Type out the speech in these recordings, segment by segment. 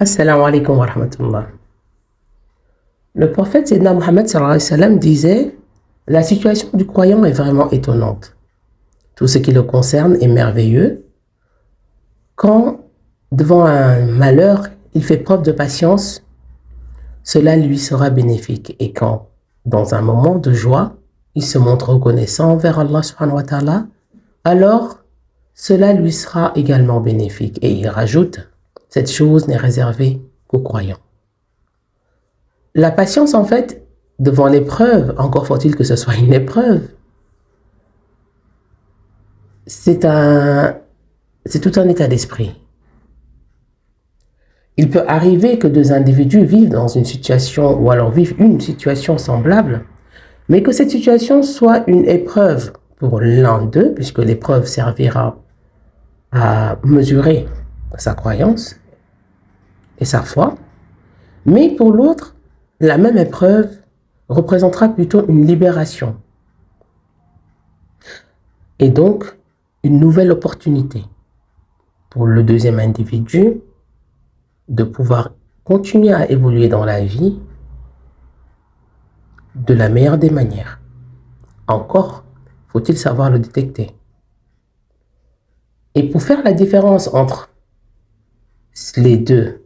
Assalamu alaikum wa rahmatullah. Le prophète Sayyidina Mohammed sallallahu alayhi wa sallam disait: la situation du croyant est vraiment étonnante. Tout ce qui le concerne est merveilleux. Quand, devant un malheur, il fait preuve de patience, cela lui sera bénéfique. Et quand, dans un moment de joie, il se montre reconnaissant envers Allah subhanahu wa ta'ala, alors cela lui sera également bénéfique. Et il rajoute: cette chose n'est réservée qu'aux croyants. La patience, en fait, devant l'épreuve, encore faut-il que ce soit une épreuve, c'est tout un état d'esprit. Il peut arriver que deux individus vivent dans une situation, ou alors vivent une situation semblable, mais que cette situation soit une épreuve pour l'un d'eux, puisque l'épreuve servira à mesurer sa croyance et sa foi, mais pour l'autre, la même épreuve représentera plutôt une libération et donc une nouvelle opportunité pour le deuxième individu de pouvoir continuer à évoluer dans la vie de la meilleure des manières. Encore faut-il savoir le détecter. Et pour faire la différence entre les deux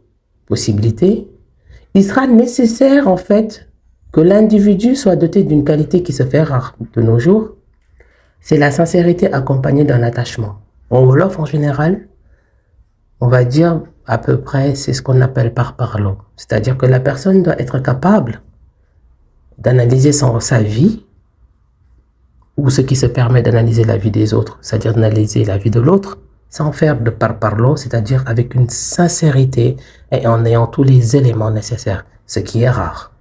possibilités, il sera nécessaire en fait que l'individu soit doté d'une qualité qui se fait rare de nos jours. C'est la sincérité accompagnée d'un attachement. En Wolof, en général, on va dire à peu près, c'est ce qu'on appelle par parlo. C'est-à-dire que la personne doit être capable d'analyser sa vie, ou ce qui se permet d'analyser la vie des autres, c'est-à-dire d'analyser la vie de l'autre, sans faire de par parlo, c'est-à-dire avec une sincérité et en ayant tous les éléments nécessaires, ce qui est rare.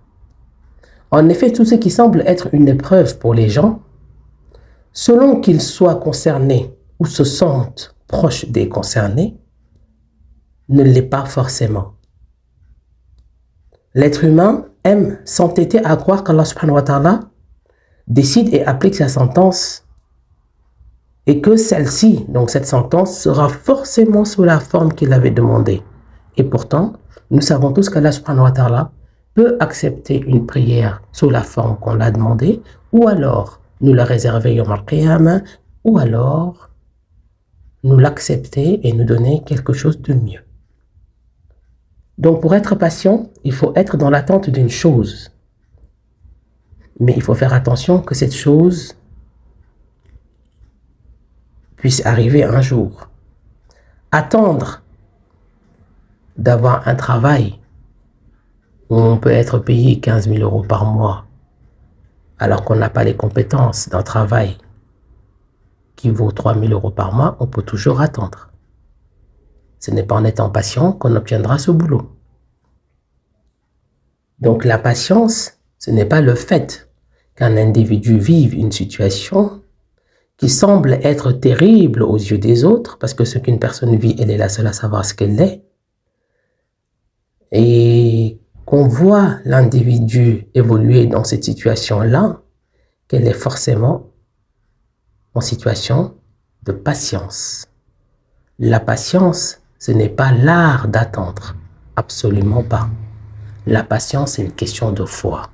En effet, tout ce qui semble être une épreuve pour les gens, selon qu'ils soient concernés ou se sentent proches des concernés, ne l'est pas forcément. L'être humain aime s'entêter à croire qu'Allah subhanahu wa ta'ala décide et applique sa sentence et que celle-ci, donc cette sentence, sera forcément sous la forme qu'il avait demandée. Et pourtant, nous savons tous qu'Allah subhanahu wa ta'ala peut accepter une prière sous la forme qu'on l'a demandée, ou alors nous la réserver yawm al-qiyamah, ou alors nous l'accepter et nous donner quelque chose de mieux. Donc pour être patient, il faut être dans l'attente d'une chose. Mais il faut faire attention que cette chose puisse arriver un jour. Attendre d'avoir un travail où on peut être payé 15 000 euros par mois alors qu'on n'a pas les compétences d'un travail qui vaut 3 000 euros par mois, on peut toujours attendre. Ce n'est pas en étant patient qu'on obtiendra ce boulot. Donc la patience, ce n'est pas le fait qu'un individu vive une situation qui semble être terrible aux yeux des autres, parce que ce qu'une personne vit, elle est la seule à savoir ce qu'elle est, et qu'on voit l'individu évoluer dans cette situation-là, qu'elle est forcément en situation de patience. La patience, ce n'est pas l'art d'attendre, absolument pas. La patience, c'est une question de foi.